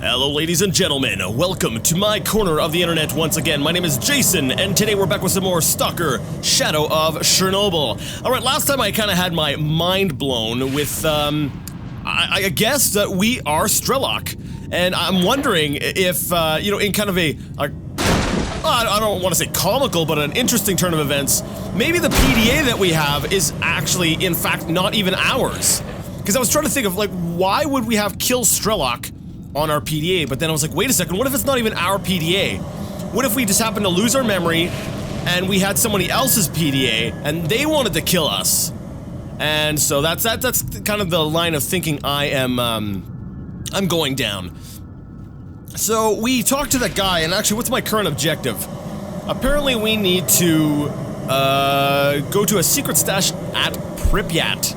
Hello ladies and gentlemen, welcome to my corner of the internet once again. My name is Jason, and today we're back with some more S.T.A.L.K.E.R. Shadow of Chernobyl. Alright, last time I kinda had my mind blown with, I guess that we are S.T.A.L.K.E.R. And I'm wondering if, in kind of I don't want to say comical, but an interesting turn of events, maybe the PDA that we have is actually, in fact, not even ours. Because I was trying to think of, like, why would we have kill S.T.A.L.K.E.R. on our PDA, but then I was like, wait a second, what if it's not even our PDA? What if we just happened to lose our memory, and we had somebody else's PDA, and they wanted to kill us? And so that's kind of the line of thinking I'm going down. So we talked to that guy, and actually, what's my current objective? Apparently we need to, go to a secret stash at Pripyat.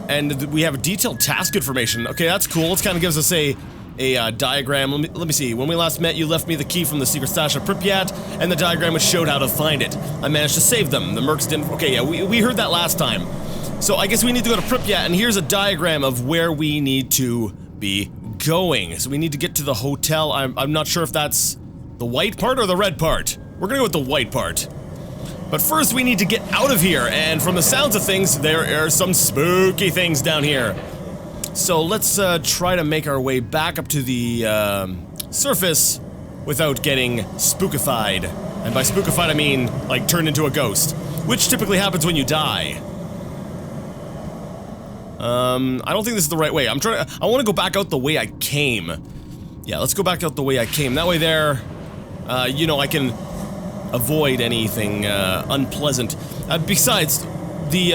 And we have detailed task information. Okay, that's cool. It kind of gives us a diagram. Let me see. When we last met, you left me the key from the secret stash of Pripyat, and the diagram which showed how to find it. I managed to save them. The mercs didn't. Okay, yeah, we heard that last time. So I guess we need to go to Pripyat, and here's a diagram of where we need to be going. So we need to get to the hotel. I'm not sure if that's the white part or the red part. We're gonna go with the white part. But first we need to get out of here, and from the sounds of things, there are some spooky things down here. So let's try to make our way back up to the surface without getting spookified. And by spookified I mean, like, turned into a ghost, which typically happens when you die. I don't think this is the right way. I want to go back out the way I came. Yeah, let's go back out the way I came. That way there, I can avoid anything unpleasant. Besides, the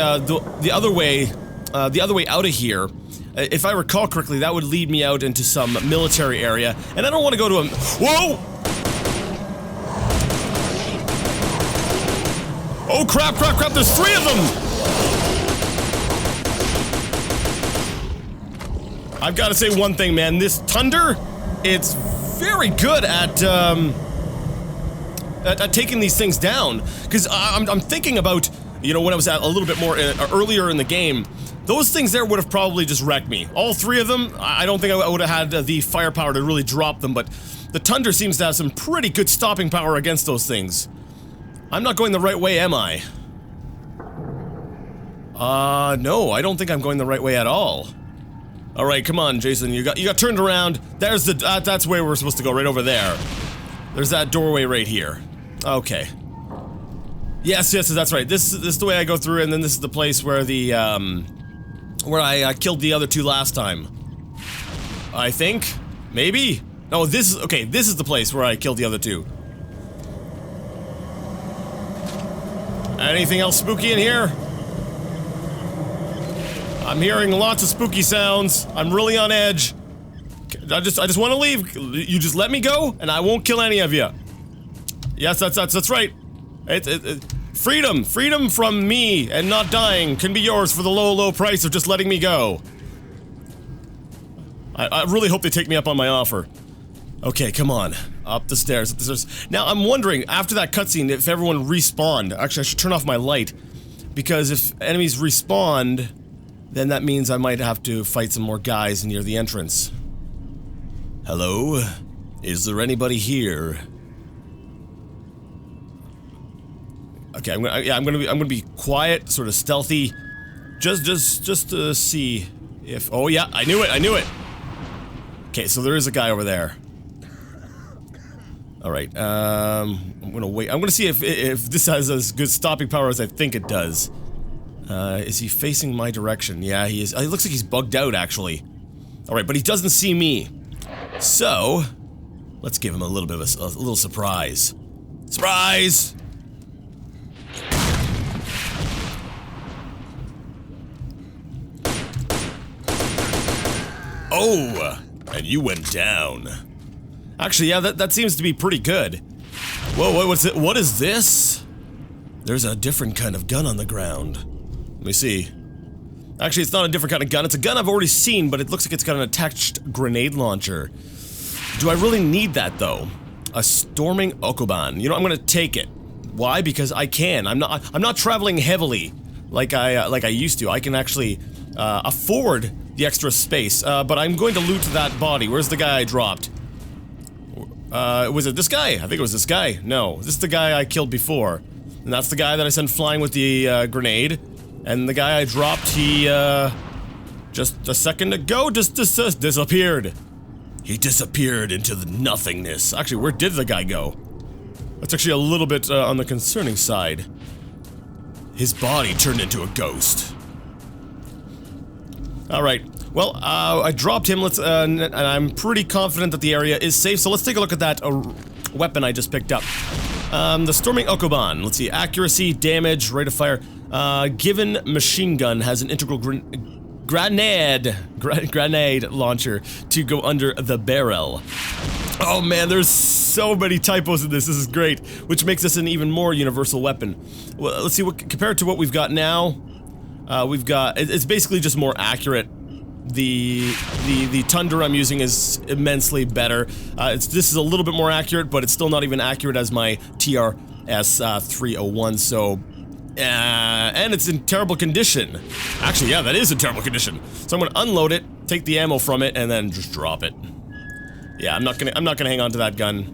other way out of here, if I recall correctly, that would lead me out into some military area, and I don't want to go to a— Whoa! Oh crap! Crap! Crap! There's 3 of them! I've got to say one thing, man. This Thunder, it's very good at taking these things down, because I'm thinking about, when I was at a little bit more earlier in the game, those things there would have probably just wrecked me. All 3 of them, I don't think I would have had the firepower to really drop them, but the Thunder seems to have some pretty good stopping power against those things. I'm not going the right way, am I? No, I don't think I'm going the right way at all. Alright, come on, Jason, you got turned around. There's the— that's where we're supposed to go, right over there. There's that doorway right here. Okay. Yes, that's right. This is the way I go through, and then this is the place where the, where I killed the other 2 last time. I think? Maybe? No, this is the place where I killed the other 2. Anything else spooky in here? I'm hearing lots of spooky sounds. I'm really on edge. I just want to leave. You just let me go, and I won't kill any of you. Yes, that's right. Freedom from me and not dying can be yours for the low price of just letting me go. I really hope they take me up on my offer. Okay, come on. Up the stairs, Now, I'm wondering, after that cutscene, if everyone respawned. Actually, I should turn off my light, because if enemies respawned, then that means I might have to fight some more guys near the entrance. Hello? Is there anybody here? Okay, I'm gonna be quiet, sort of stealthy, just to see if— oh yeah, I knew it. Okay, so there is a guy over there. All right, I'm gonna wait. I'm gonna see if this has as good stopping power as I think it does. Is he facing my direction? Yeah, he is. It looks like he's bugged out, actually. All right, but he doesn't see me. So, let's give him a little bit of a little surprise. Surprise! Oh, and you went down. Actually, yeah, that seems to be pretty good. Whoa, what's it? What is this? There's a different kind of gun on the ground. Let me see. Actually, it's not a different kind of gun. It's a gun I've already seen, but it looks like it's got an attached grenade launcher. Do I really need that, though? A storming Okoban. I'm gonna take it. Why? Because I can. I'm not traveling heavily like I used to. I can actually afford extra space. But I'm going to loot that body. Where's the guy I dropped? Was it this guy? I think it was this guy. No, this is the guy I killed before. And that's the guy that I sent flying with the grenade. And the guy I dropped, he just a second ago just disappeared. He disappeared into the nothingness. Actually, where did the guy go? That's actually a little bit on the concerning side. His body turned into a ghost. Alright, well, I dropped him, and I'm pretty confident that the area is safe, so let's take a look at that weapon I just picked up. The Storming Okoban. Let's see, accuracy, damage, rate of fire. Given machine gun has an integral grenade launcher to go under the barrel. Oh man, there's so many typos in this. This is great, which makes this an even more universal weapon. Well, let's see what compared to what we've got now. We've got it's basically just more accurate. The Tundra I'm using is immensely better. This is a little bit more accurate, but it's still not even accurate as my TRS-301. So. And it's in terrible condition. Actually, yeah, that is in terrible condition. So I'm gonna unload it, take the ammo from it, and then just drop it. Yeah, I'm not gonna hang on to that gun.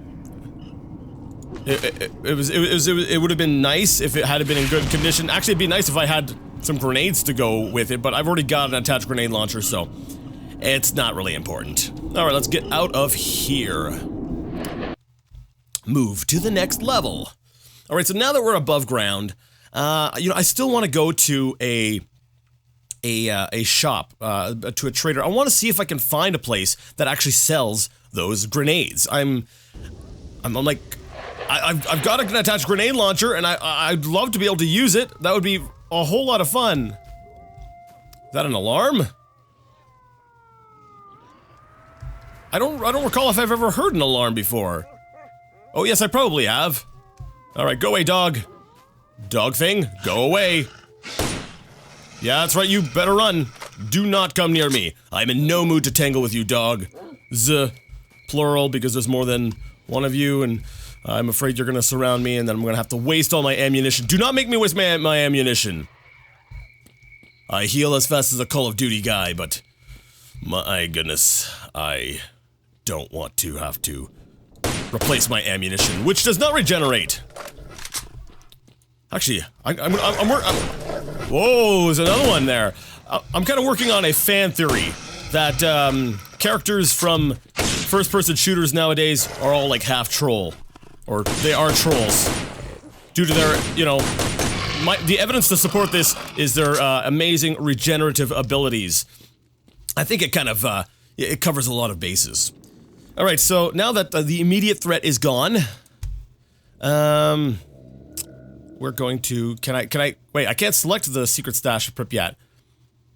It would have been nice if it had been in good condition. Actually, it'd be nice if I had some grenades to go with it, but I've already got an attached grenade launcher, so it's not really important. All right, let's get out of here. Move to the next level. All right, so now that we're above ground. You know, I still want to go to a shop, to a trader. I want to see if I can find a place that actually sells those grenades. I'm like, I've got an attached grenade launcher, and I'd love to be able to use it. That would be a whole lot of fun. Is that an alarm? I don't recall if I've ever heard an alarm before. Oh yes, I probably have. All right, go away, dog. Dog thing, go away. Yeah, that's right, you better run. Do not come near me. I'm in no mood to tangle with you, dog. Plural, because there's more than one of you, and I'm afraid you're gonna surround me, and then I'm gonna have to waste all my ammunition. Do not make me waste my ammunition. I heal as fast as a Call of Duty guy, but my goodness, I don't want to have to replace my ammunition, which does not regenerate. Actually, whoa, there's another one there. I'm kind of working on a fan theory that characters from first-person shooters nowadays are all like half troll, or they are trolls, due to their, you know, the evidence to support this is their amazing regenerative abilities. I think it kind of it covers a lot of bases. All right, so now that the immediate threat is gone, we're going to, wait, I can't select the secret stash of Pripyat.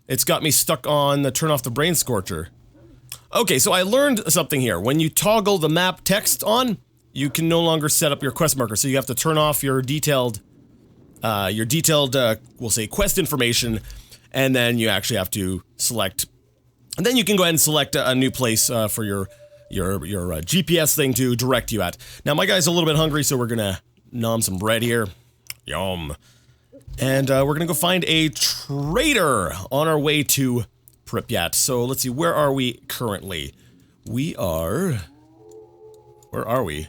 It's got me stuck on the turn off the brain scorcher. Okay, so I learned something here. When you toggle the map text on, you can no longer set up your quest marker, so you have to turn off your detailed, we'll say quest information, and then you actually have to select, and then you can go ahead and select a new place for your GPS thing to direct you at. Now my guy's a little bit hungry, so we're gonna nom some bread here. Yum. And we're gonna go find a trader on our way to Pripyat. So let's see, where are we currently? We are... Where are we?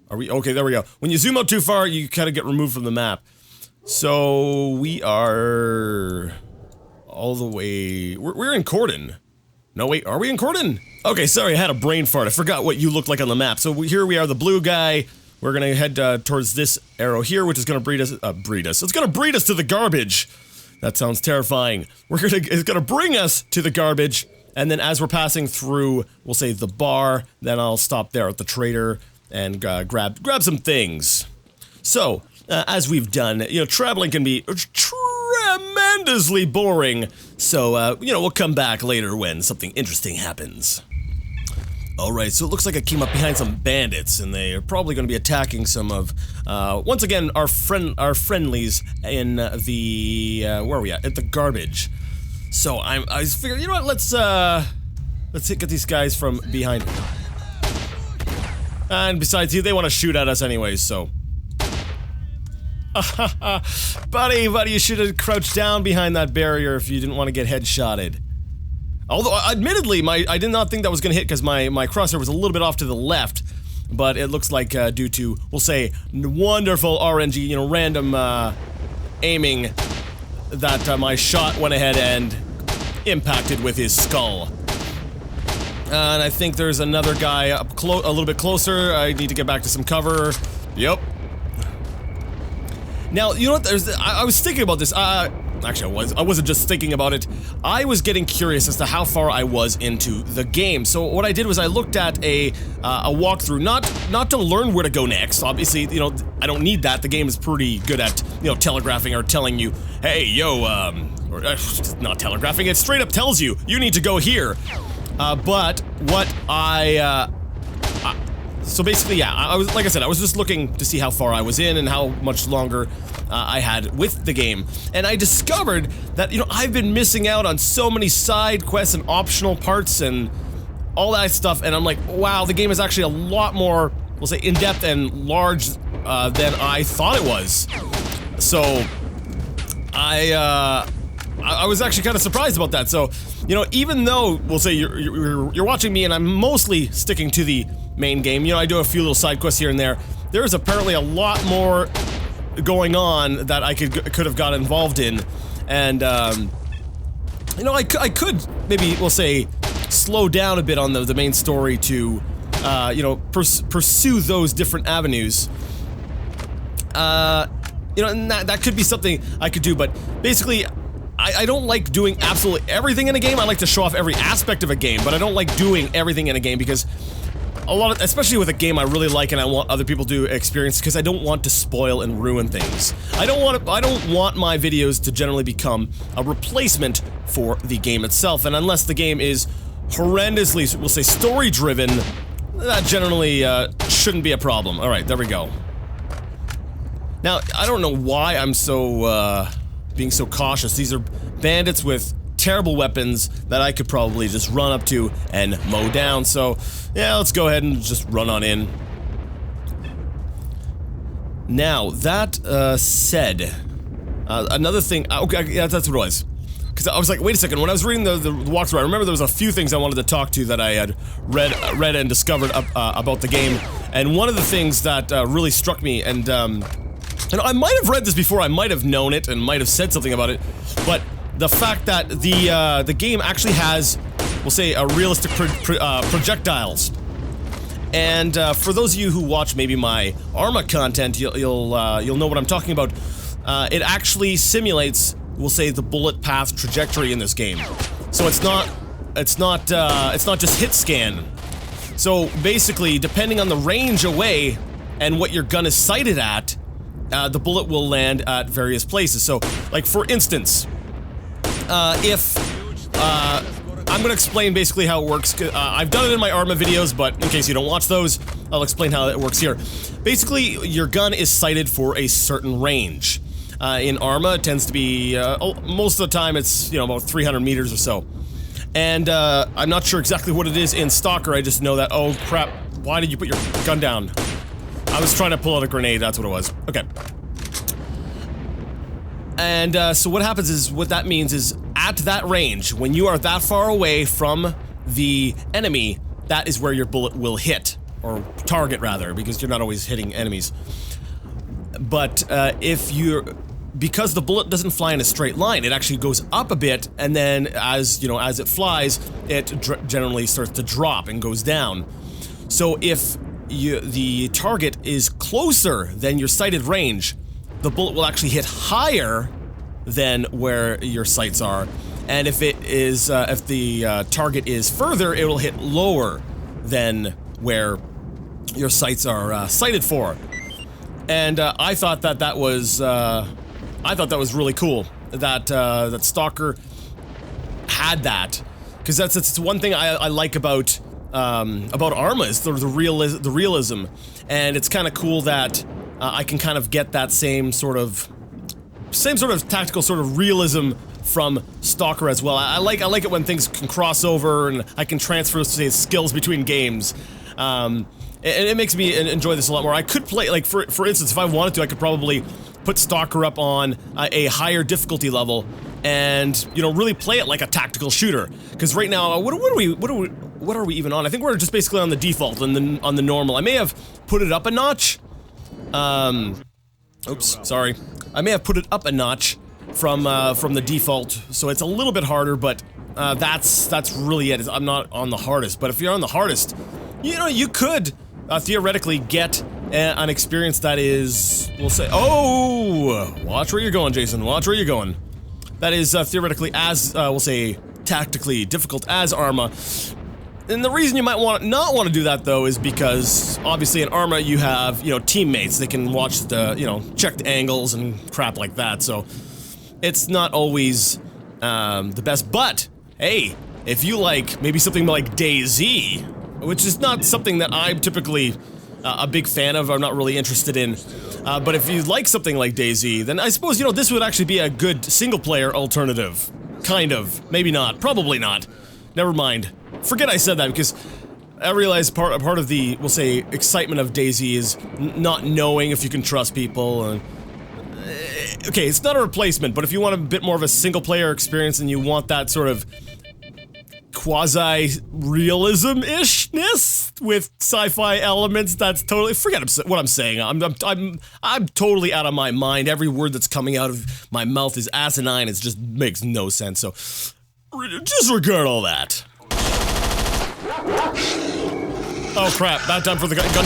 Are we... Okay, there we go. When you zoom out too far, you kind of get removed from the map. So we are... all the way... We're in Corden. No, wait, are we in Corden? Okay, sorry, I had a brain fart. I forgot what you looked like on the map. So here we are, the blue guy. We're gonna head towards this arrow here, which is gonna breed us. It's gonna breed us to the garbage. That sounds terrifying. It's gonna bring us to the garbage, and then as we're passing through, we'll say the bar. Then I'll stop there at the trader and grab some things. So as we've done, you know, traveling can be tremendously boring. So you know, we'll come back later when something interesting happens. Alright, so it looks like I came up behind some bandits, and they are probably going to be attacking some of, once again, our friendlies in the, where are we at? At the garbage. So I figured, you know what, let's get these guys from behind. And besides, they want to shoot at us anyways, so. Buddy, you should have crouched down behind that barrier if you didn't want to get headshotted. Although, admittedly, I did not think that was going to hit because my crosshair was a little bit off to the left. But it looks like due to, we'll say, wonderful RNG, you know, random aiming, that my shot went ahead and impacted with his skull. And I think there's another guy up a little bit closer. I need to get back to some cover. Yep. Now, you know what, I was thinking about this, actually I wasn't just thinking about it, I was getting curious as to how far I was into the game. So what I did was I looked at a walkthrough, not to learn where to go next, obviously, you know, I don't need that, the game is pretty good at, you know, telegraphing or telling you, hey, yo, or not telegraphing, it straight up tells you, you need to go here. But what so basically, yeah, I was, like I said, I was just looking to see how far I was in and how much longer I had with the game. And I discovered that, you know, I've been missing out on so many side quests and optional parts and all that stuff, and I'm like, wow, the game is actually a lot more, we'll say, in-depth and large than I thought it was. So, I was actually kind of surprised about that. So, you know, even though, we'll say, you're watching me and I'm mostly sticking to the main game, you know, I do a few little side quests here and there, there's apparently a lot more going on that I could have got involved in, and you know, I could maybe, we'll say, slow down a bit on the main story to you know, pursue those different avenues. You know, and that could be something I could do, but basically I don't like doing absolutely everything in a game. I like to show off every aspect of a game, but I don't like doing everything in a game because a lot of, especially with a game I really like and I want other people to experience, because I don't want to spoil and ruin things. I don't want my videos to generally become a replacement for the game itself, and unless the game is horrendously, we'll say, story-driven, that generally shouldn't be a problem. Alright, there we go. Now, I don't know why I'm so, being so cautious. These are bandits with terrible weapons that I could probably just run up to and mow down, so yeah, let's go ahead and just run on in. Now, that said, another thing, okay, yeah, that's what it was. Because I was like, wait a second, when I was reading the walkthrough, I remember there was a few things I wanted to talk to that I had read and discovered about the game, and one of the things that really struck me, and I might have read this before, I might have known it, and might have said something about it, but the fact that the game actually has, we'll say, a realistic projectiles. And for those of you who watch maybe my Arma content, you'll know what I'm talking about. It actually simulates, we'll say, the bullet path trajectory in this game. So it's not just hit scan. So basically, depending on the range away and what your gun is sighted at, the bullet will land at various places. So, like for instance, I'm gonna explain basically how it works. I've done it in my Arma videos, but in case you don't watch those, I'll explain how it works here. Basically, your gun is sighted for a certain range. In Arma, it tends to be, most of the time it's, you know, about 300 meters or so. And, I'm not sure exactly what it is in S.T.A.L.K.E.R, I just know that, oh crap, why did you put your gun down? I was trying to pull out a grenade, that's what it was. Okay. And, so what happens is, what that means is, at that range, when you are that far away from the enemy, that is where your bullet will hit. Or target, rather, because you're not always hitting enemies. But, because the bullet doesn't fly in a straight line, it actually goes up a bit, and then, as it flies, it generally starts to drop and goes down. So if the target is closer than your sighted range, the bullet will actually hit higher than where your sights are, and if it is, if the target is further, it will hit lower than where your sights are sighted for. And I thought that was really cool that that S.T.A.L.K.E.R had that, because that's one thing I like about Arma is the realism, and it's kind of cool that I can kind of get that same sort of tactical sort of realism from S.T.A.L.K.E.R as well. I like it when things can cross over and I can transfer, say, skills between games. And it makes me enjoy this a lot more. I could play, like, for instance, if I wanted to, I could probably put S.T.A.L.K.E.R up on a higher difficulty level and, you know, really play it like a tactical shooter. Because right now, what are we even on? I think we're just basically on the default, on the normal. I may have put it up a notch. Oops, sorry. I may have put it up a notch from the default, so it's a little bit harder, but that's really it. I'm not on the hardest, but if you're on the hardest, you know, you could theoretically get an experience that is, we'll say, oh, watch where you're going, Jason, watch where you're going. That is theoretically as, we'll say, tactically difficult as Arma. And the reason you might not want to do that, though, is because, obviously, in Arma, you have, you know, teammates. They can watch the, you know, check the angles and crap like that, so it's not always the best. But, hey, if you like maybe something like DayZ, which is not something that I'm typically a big fan of, I'm not really interested in, but if you like something like DayZ, then I suppose, you know, this would actually be a good single-player alternative. Kind of. Maybe not. Probably not. Never mind. Forget I said that, because I realize part of the, we'll say, excitement of DayZ is not knowing if you can trust people, and okay, it's not a replacement, but if you want a bit more of a single-player experience and you want that sort of quasi-realism-ishness with sci-fi elements, that's totally, forget what I'm saying. I'm totally out of my mind. Every word that's coming out of my mouth is asinine. It just makes no sense, so disregard all that. Oh crap, bad time for the gun to jam.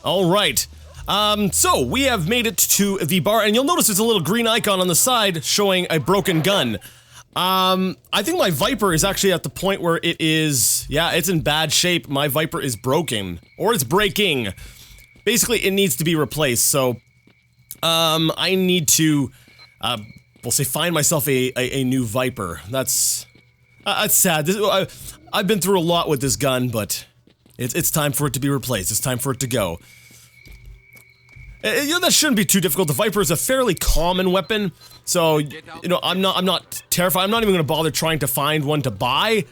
Alright, so we have made it to the bar, and you'll notice there's a little green icon on the side showing a broken gun. I think my Viper is actually at the point where it is, yeah, it's in bad shape. My Viper is broken, or it's breaking. Basically, it needs to be replaced, so, I need to, we'll say, find myself a new Viper. That's sad. I've been through a lot with this gun, but it's time for it to be replaced. It's time for it to go. You know, that shouldn't be too difficult. The Viper is a fairly common weapon, so, you know, I'm not terrified. I'm not even gonna bother trying to find one to buy,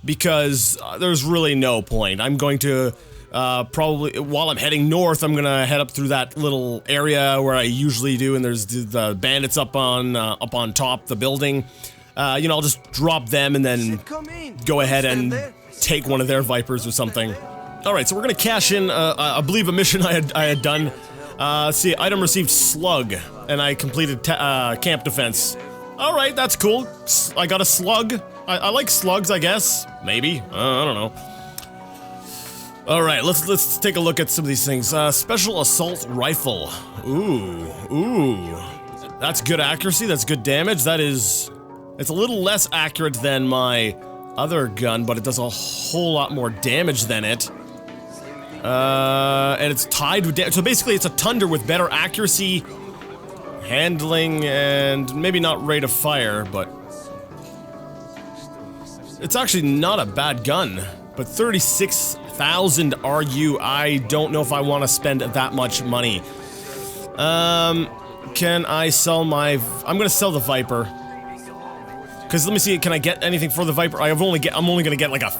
because there's really no point. I'm going to, probably, while I'm heading north, I'm gonna head up through that little area where I usually do, and there's the bandits up on top the building. You know, I'll just drop them and then go ahead and take one of their Vipers or something. Alright, so we're gonna cash in, I believe, a mission I had done. Let's see, item received slug, and I completed camp defense. Alright, that's cool. I got a slug. I like slugs, I guess. Maybe. I don't know. Alright, let's take a look at some of these things. Special assault rifle. Ooh. That's good accuracy, that's good damage. That is... It's a little less accurate than my other gun, but it does a whole lot more damage than it. And it's tied with so basically it's a Thunder with better accuracy, handling, and maybe not rate of fire, but... It's actually not a bad gun, but 36,000 RU, I don't know if I want to spend that much money. Can I sell my... I'm gonna sell the Viper. Because let me see, can I get anything for the Viper? I'm only gonna get like a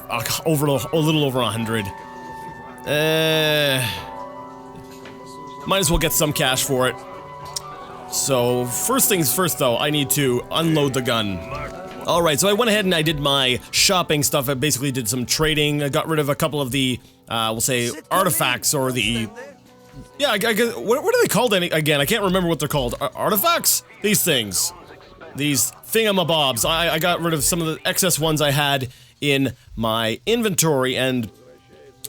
little over 100. Might as well get some cash for it. So, first things first though, I need to unload the gun. Alright, so I went ahead and I did my shopping stuff. I basically did some trading. I got rid of a couple of the, we'll say, artifacts, or the... Yeah, I guess, what are they called again? I can't remember what they're called. Artifacts? These things. These thingamabobs. I got rid of some of the excess ones I had in my inventory, and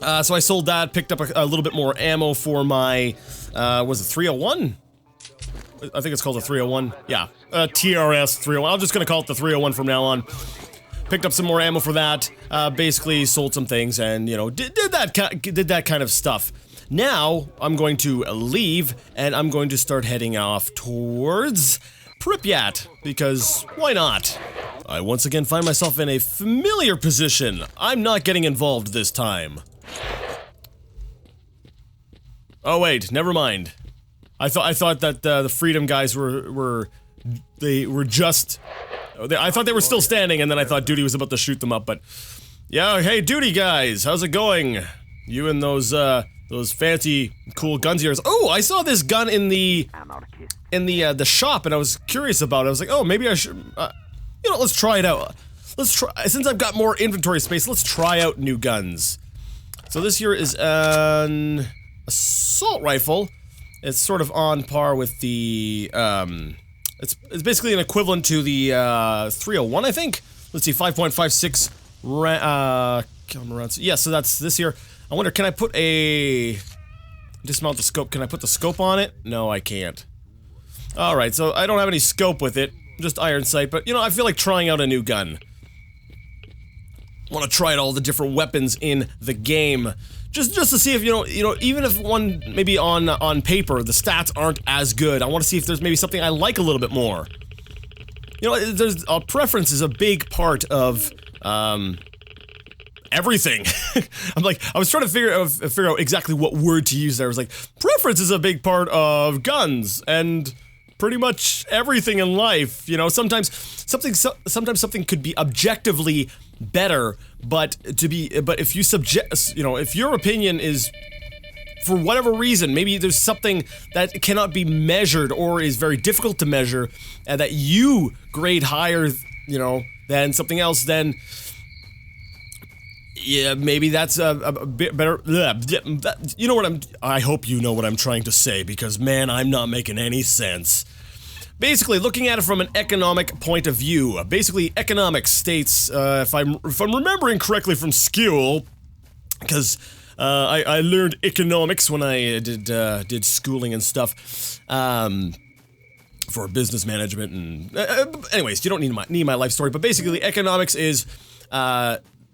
so I sold that, picked up a little bit more ammo for my, was it 301? I think it's called a 301. Yeah, TRS 301. I'm just gonna call it the 301 from now on. Picked up some more ammo for that, basically sold some things, and, you know, did that kind of stuff. Now, I'm going to leave, and I'm going to start heading off towards Pripyat, because why not? I once again find myself in a familiar position. I'm not getting involved this time. Oh wait, never mind. I thought that the Freedom guys were just. I thought they were still standing, and then I thought Duty was about to shoot them up. But yeah, hey, Duty guys, how's it going? You and those fancy, cool guns of yours. Oh, I saw this gun in the shop, and I was curious about it. I was like, oh, maybe I should, you know, let's try it out. Let's try, since I've got more inventory space, let's try out new guns. So this here is an assault rifle. It's sort of on par with the, it's basically an equivalent to the, 301, I think? Let's see, 5.56 rounds. Yeah, so that's this here. I wonder, can I put a... dismount the scope. Can I put the scope on it? No, I can't. Alright, so I don't have any scope with it. Just iron sight, but, you know, I feel like trying out a new gun. I want to try out all the different weapons in the game. Just to see if, you know, even if one, maybe on paper, the stats aren't as good, I want to see if there's maybe something I like a little bit more. You know, there's, preference is a big part of, everything. I was trying to figure out exactly what word to use there. I was like, preference is a big part of guns, and pretty much everything in life, you know, sometimes something could be objectively better, but if if your opinion is, for whatever reason, maybe there's something that cannot be measured or is very difficult to measure, and that you grade higher, you know, than something else, then yeah, maybe that's a bit better. You know what I hope you know what I'm trying to say, because man, I'm not making any sense. Basically, looking at it from an economic point of view, basically economics states, if I'm remembering correctly from school, because I learned economics when I did schooling and stuff, for business management and anyways, you don't need my life story, but basically economics is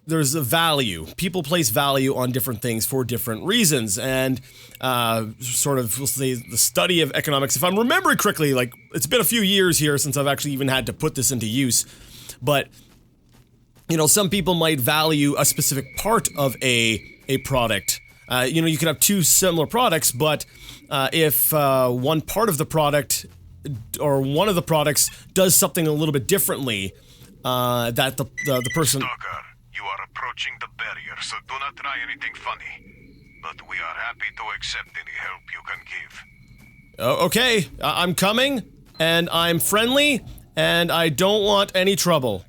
there's a value. People place value on different things for different reasons, and sort of, we'll say, the study of economics, if I'm remembering correctly, like, it's been a few years here since I've actually even had to put this into use, but, you know, some people might value a specific part of a product. You know, you could have two similar products, but if one part of the product, or one of the products, does something a little bit differently, that the person... S.T.A.L.K.E.R, you are approaching the barrier, so do not try anything funny. But we are happy to accept any help you can give. Oh, okay, I'm coming, and I'm friendly, and I don't want any trouble.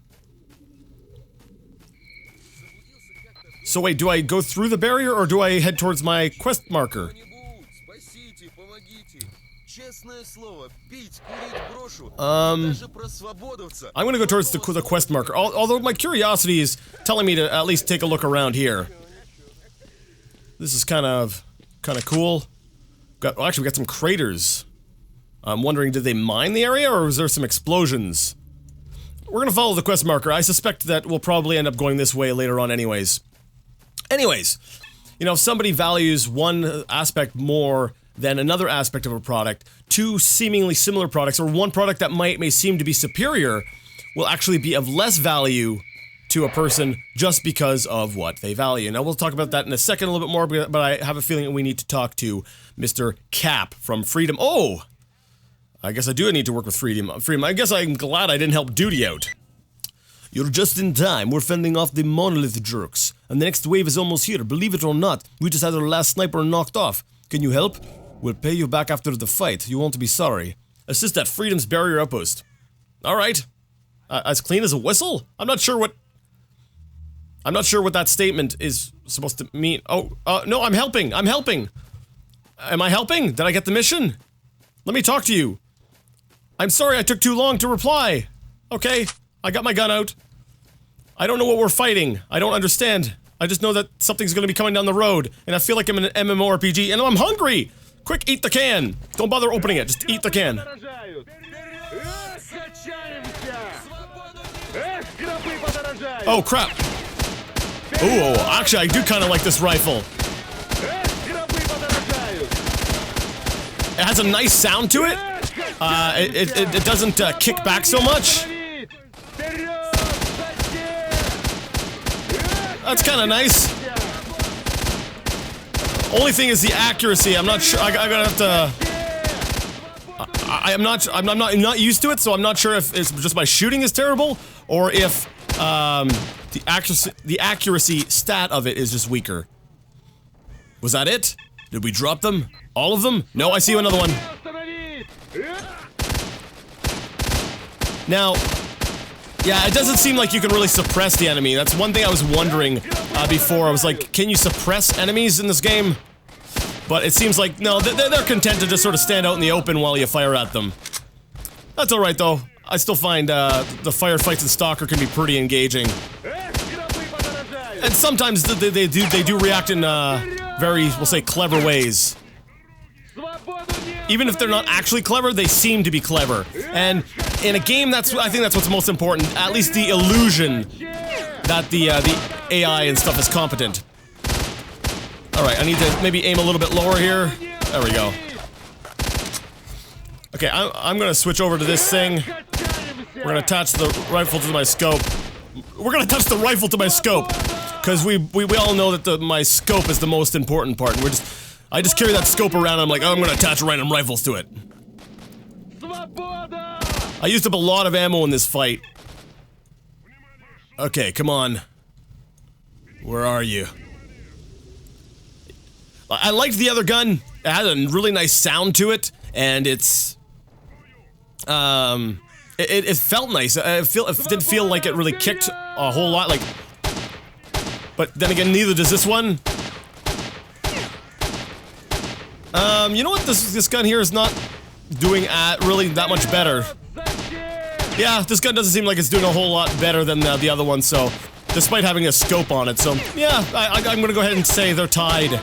So wait, do I go through the barrier, or do I head towards my quest marker? I'm gonna go towards the quest marker, although my curiosity is telling me to at least take a look around here. This is kind of cool. Actually, we got some craters. I'm wondering, did they mine the area, or was there some explosions? We're gonna follow the quest marker. I suspect that we'll probably end up going this way later on anyways. Anyways, you know, if somebody values one aspect more than another aspect of a product, two seemingly similar products, or one product that may seem to be superior, will actually be of less value to a person just because of what they value. Now, we'll talk about that in a second a little bit more, but I have a feeling that we need to talk to Mr. Cap from Freedom. Oh! I guess I do need to work with Freedom. I guess I'm glad I didn't help Duty out. You're just in time. We're fending off the monolith jerks, and the next wave is almost here. Believe it or not, we just had our last sniper knocked off. Can you help? We'll pay you back after the fight. You won't be sorry. Assist at Freedom's barrier outpost. Alright. As clean as a whistle? I'm not sure what that statement is supposed to mean. Oh, no, I'm helping. I'm helping. Am I helping? Did I get the mission? Let me talk to you. I'm sorry I took too long to reply. Okay, I got my gun out. I don't know what we're fighting. I don't understand. I just know that something's gonna be coming down the road, and I feel like I'm in an MMORPG, and I'm hungry! Quick, eat the can! Don't bother opening it, just eat the can. Oh, crap. Ooh, actually, I do kind of like this rifle. It has a nice sound to it. It doesn't kick back so much. That's kind of nice. Only thing is the accuracy. I'm not sure. I gotta have to. I'm not used to it, so I'm not sure if it's just my shooting is terrible or if the accuracy stat of it is just weaker. Was that it? Did we drop them? All of them? No, I see another one. Now, yeah, it doesn't seem like you can really suppress the enemy. That's one thing I was wondering before. I was like, can you suppress enemies in this game? But it seems like, no, they're content to just sort of stand out in the open while you fire at them. That's alright though. I still find the firefights in S.T.A.L.K.E.R can be pretty engaging. And sometimes they do react in very, we'll say, clever ways. Even if they're not actually clever, they seem to be clever. And in a game, I think that's what's most important. At least the illusion that the AI and stuff is competent. Alright, I need to maybe aim a little bit lower here. There we go. Okay, I'm gonna switch over to this thing. We're gonna attach the rifle to my scope. We're gonna touch the rifle to my scope. Because we all know that my scope is the most important part. And I just carry that scope around and I'm like, oh, I'm gonna attach random rifles to it. I used up a lot of ammo in this fight. Okay, come on. Where are you? I liked the other gun. It had a really nice sound to it, and it's it felt nice. It didn't feel like it really kicked a whole lot, like. But then again, neither does this one. You know what? This gun here is not doing really that much better. Yeah, this gun doesn't seem like it's doing a whole lot better than the other one. So, despite having a scope on it, so yeah, I'm gonna go ahead and say they're tied.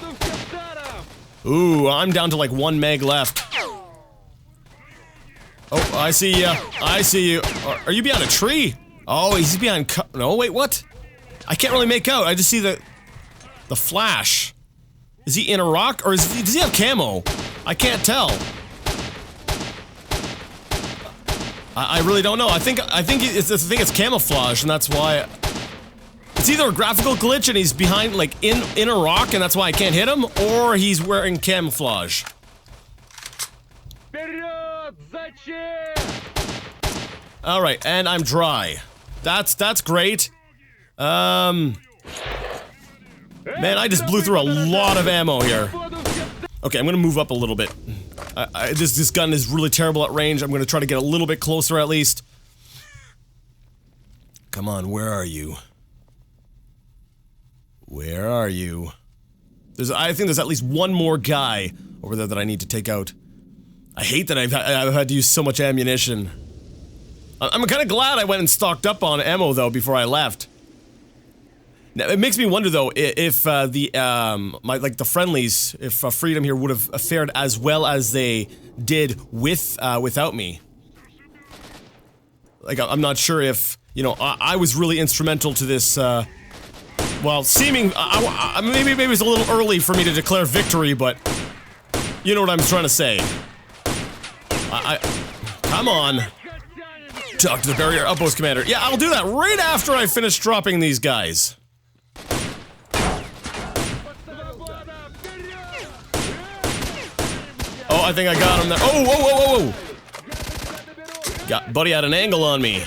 Ooh, I'm down to like 1 meg left. Oh, I see ya. I see you. Are you behind a tree? Oh, he's behind. No, wait, what? I can't really make out. I just see the flash. Is he in a rock or does he have camo? I can't tell. I really don't know. I think it's camouflage, and that's why. It's either a graphical glitch and he's behind, like, in a rock and that's why I can't hit him, or he's wearing camouflage. Alright, and I'm dry. That's great. Man, I just blew through a lot of ammo here. Okay, I'm gonna move up a little bit. This gun is really terrible at range. I'm gonna try to get a little bit closer at least. Come on, where are you? Where are you? I think there's at least one more guy over there that I need to take out. I hate that I've had to use so much ammunition. I'm kind of glad I went and stocked up on ammo though before I left. Now, it makes me wonder though if the friendlies, if Freedom here would have fared as well as they did without me. Like, I'm not sure if, you know, I was really instrumental to this, well, maybe it's a little early for me to declare victory, but you know what I'm trying to say. Come on. Talk to the barrier outpost commander. Yeah, I'll do that right after I finish dropping these guys. Oh, I think I got him there. Oh, whoa, whoa, whoa, whoa. Buddy had an angle on me.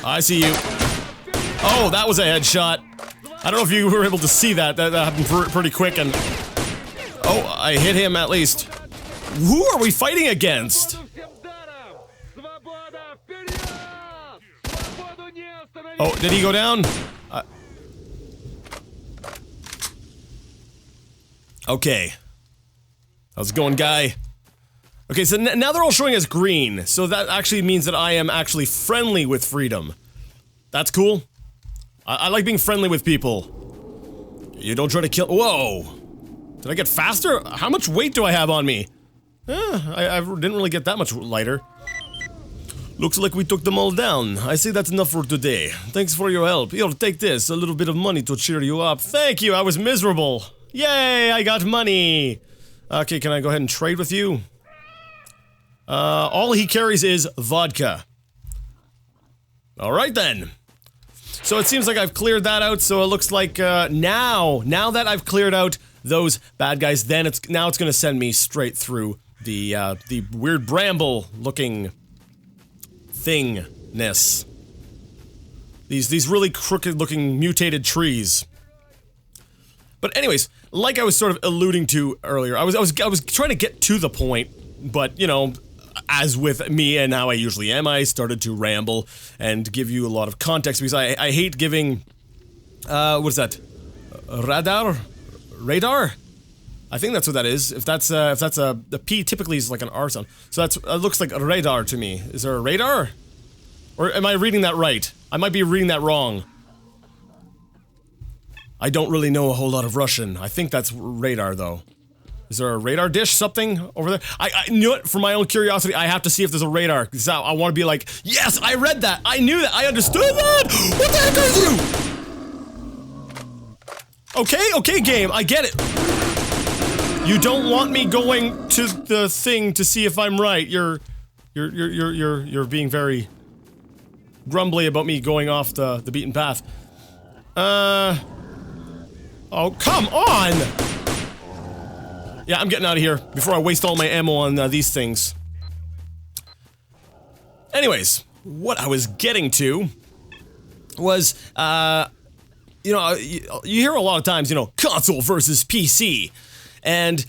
I see you. Oh, that was a headshot. I don't know if you were able to see that. That happened pretty quick and... Oh, I hit him at least. Who are we fighting against? Oh, did he go down? Okay. How's it going, guy? Okay, so now they're all showing us green, so that actually means that I am actually friendly with Freedom. That's cool. I like being friendly with people. You don't try to kill- Whoa! Did I get faster? How much weight do I have on me? I didn't really get that much lighter. Looks like we took them all down. I say that's enough for today. Thanks for your help. Here, take this. A little bit of money to cheer you up. Thank you, I was miserable. Yay, I got money. Okay, can I go ahead and trade with you? All he carries is vodka. Alright then. So it seems like I've cleared that out, so it looks like, now that I've cleared out those bad guys, then it's gonna send me straight through the weird bramble-looking thingness. These really crooked-looking mutated trees. But anyways, like I was sort of alluding to earlier, I was trying to get to the point, but you know, as with me and how I usually am, I started to ramble and give you a lot of context because I hate giving what's that? Radar? I think that's what that is. If that's a the P typically is like an R sound. So it looks like a radar to me. Is there a radar? Or am I reading that right? I might be reading that wrong. I don't really know a whole lot of Russian. I think that's radar, though. Is there a radar dish something over there? I knew it. For my own curiosity, I have to see if there's a radar. Because I want to be like, yes, I read that. I knew that. I understood that. What the heck are you? Okay, game. I get it. You don't want me going to the thing to see if I'm right. You're being very grumbly about me going off the beaten path. Oh, come on! Yeah, I'm getting out of here before I waste all my ammo on these things. Anyways, what I was getting to was, you know, you hear a lot of times, you know, console versus PC. And,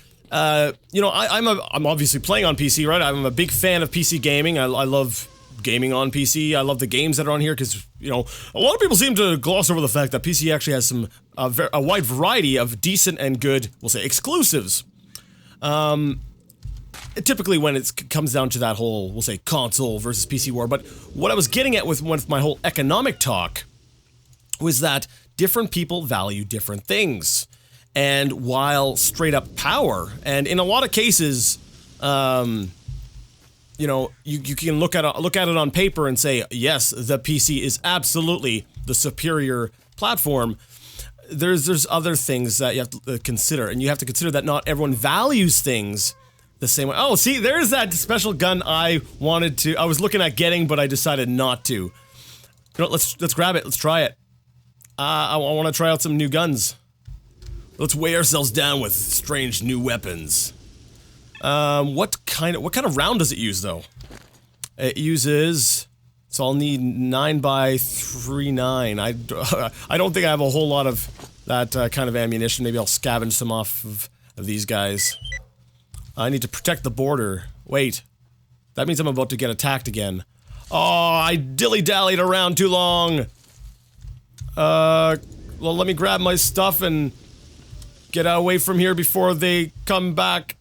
you know, I'm obviously playing on PC, right? I'm a big fan of PC gaming. I love gaming on PC. I love the games that are on here because, you know, a lot of people seem to gloss over the fact that PC actually has some a wide variety of decent and good, we'll say, exclusives. Typically when it comes down to that whole, we'll say, console versus PC war. But what I was getting at with my whole economic talk was that different people value different things. And while straight up power, and in a lot of cases, you know, you can look at it on paper and say, yes, the PC is absolutely the superior platform. There's other things that you have to consider, and you have to consider that not everyone values things the same way. Oh, see, there's that special gun I was looking at getting, but I decided not to. You know, let's grab it. Let's try it. I want to try out some new guns. Let's weigh ourselves down with strange new weapons. What kind of round does it use, though? It uses... So I'll need 9x39. I don't think I have a whole lot of that kind of ammunition. Maybe I'll scavenge some off of these guys. I need to protect the border. Wait. That means I'm about to get attacked again. Oh, I dilly-dallied around too long. Well, let me grab my stuff and get away from here before they come back.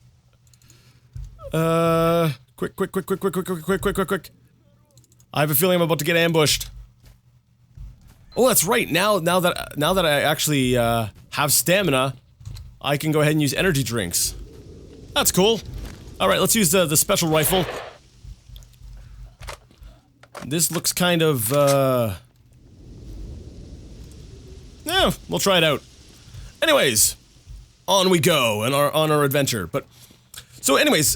Quick. I have a feeling I'm about to get ambushed. Oh, that's right. Now that I actually have stamina, I can go ahead and use energy drinks. That's cool. All right, let's use the special rifle. This looks kind of yeah, we'll try it out. Anyways, on we go on our adventure. But so, anyways,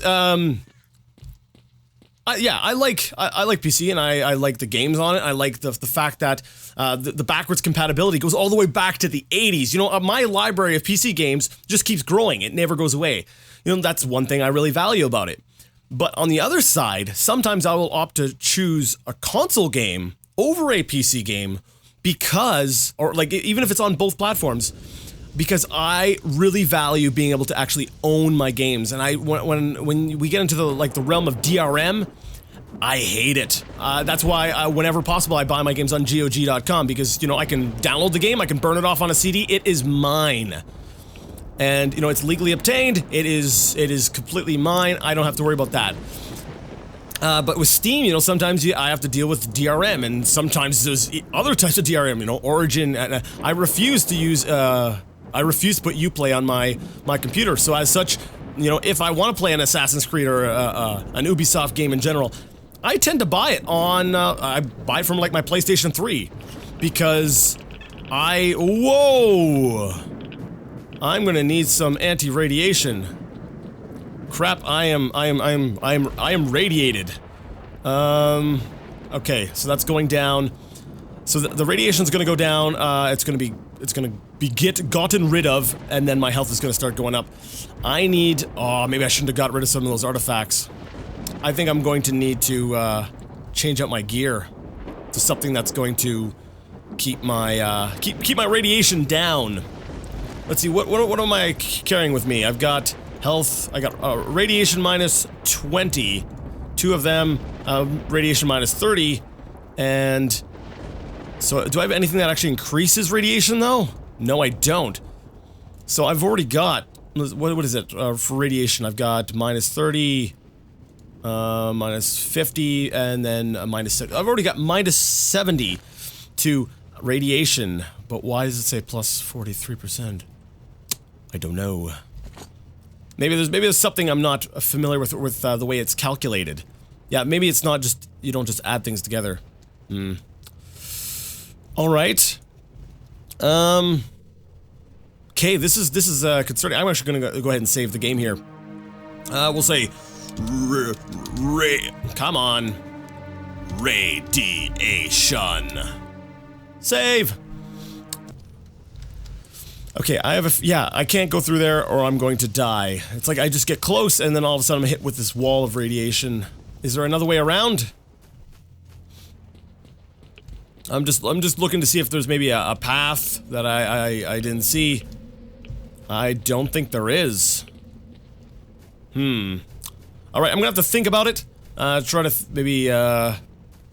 yeah, I like PC, and I like the games on it. I like the fact that the backwards compatibility goes all the way back to the 80s. You know, my library of PC games just keeps growing. It never goes away. You know, that's one thing I really value about it. But on the other side, sometimes I will opt to choose a console game over a PC game because, or like, even if it's on both platforms, because I really value being able to actually own my games. And when we get into the realm of DRM, I hate it. That's why whenever possible I buy my games on GOG.com, because, you know, I can download the game, I can burn it off on a CD, it is mine. And, you know, it's legally obtained, it is completely mine, I don't have to worry about that. But with Steam, you know, sometimes I have to deal with DRM, and sometimes there's other types of DRM, you know, Origin, and I refuse to use, I refuse to put Uplay on my computer, so as such, you know, if I want to play an Assassin's Creed or an Ubisoft game in general, I tend to buy it on, I buy it from, like, my PlayStation 3, because whoa! I'm gonna need some anti-radiation. Crap, I am radiated. Okay, so that's going down. So the radiation's gonna go down, it's gonna be it's gonna be gotten rid of, and then my health is gonna start going up. I need, oh, maybe I shouldn't have got rid of some of those artifacts. I think I'm going to need to, change out my gear to something that's going to keep my, keep my radiation down. Let's see, what am I carrying with me? I've got health, I got, radiation minus 20, 2 of them, radiation minus 30, and... So, do I have anything that actually increases radiation, though? No, I don't. So, I've already got... What is it? For radiation, I've got minus 30, minus 50, and then minus 6. I've already got minus 70 to radiation. But why does it say plus 43%? I don't know. Maybe there's something I'm not familiar with the way it's calculated. Yeah, maybe it's not just... You don't just add things together. Alright. Okay, this is concerning. I'm actually gonna go ahead and save the game here. We'll say come on. Radiation. Save! Okay, I can't go through there or I'm going to die. It's like I just get close and then all of a sudden I'm hit with this wall of radiation. Is there another way around? I'm just looking to see if there's maybe a path that I didn't see. I don't think there is. Alright, I'm gonna have to think about it. Try to maybe,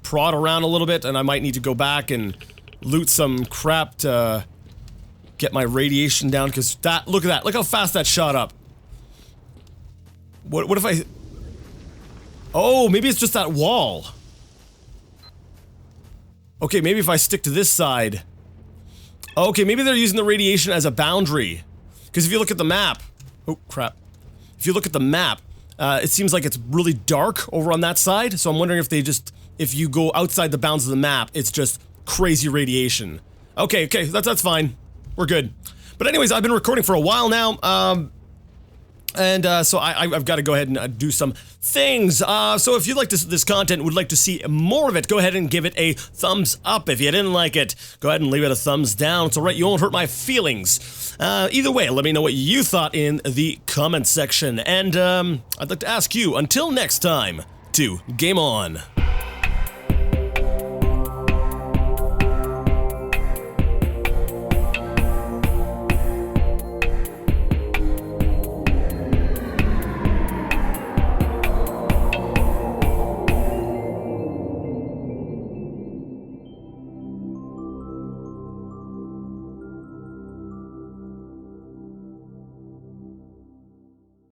prod around a little bit, and I might need to go back and loot some crap to get my radiation down, because look at that, look how fast that shot up. What if I... Oh, maybe it's just that wall. Okay, maybe if I stick to this side. Okay, maybe they're using the radiation as a boundary. Because if you look at the map... Oh, crap. If you look at the map, it seems like it's really dark over on that side, so I'm wondering if they just... If you go outside the bounds of the map, it's just crazy radiation. Okay, that's fine. We're good. But anyways, I've been recording for a while now, so I've got to go ahead and do some things. So if you like this content, would like to see more of it, go ahead and give it a thumbs up. If you didn't like it, go ahead and leave it a thumbs down. It's alright, you won't hurt my feelings. Either way, let me know what you thought in the comment section. And, I'd like to ask you, until next time, to game on.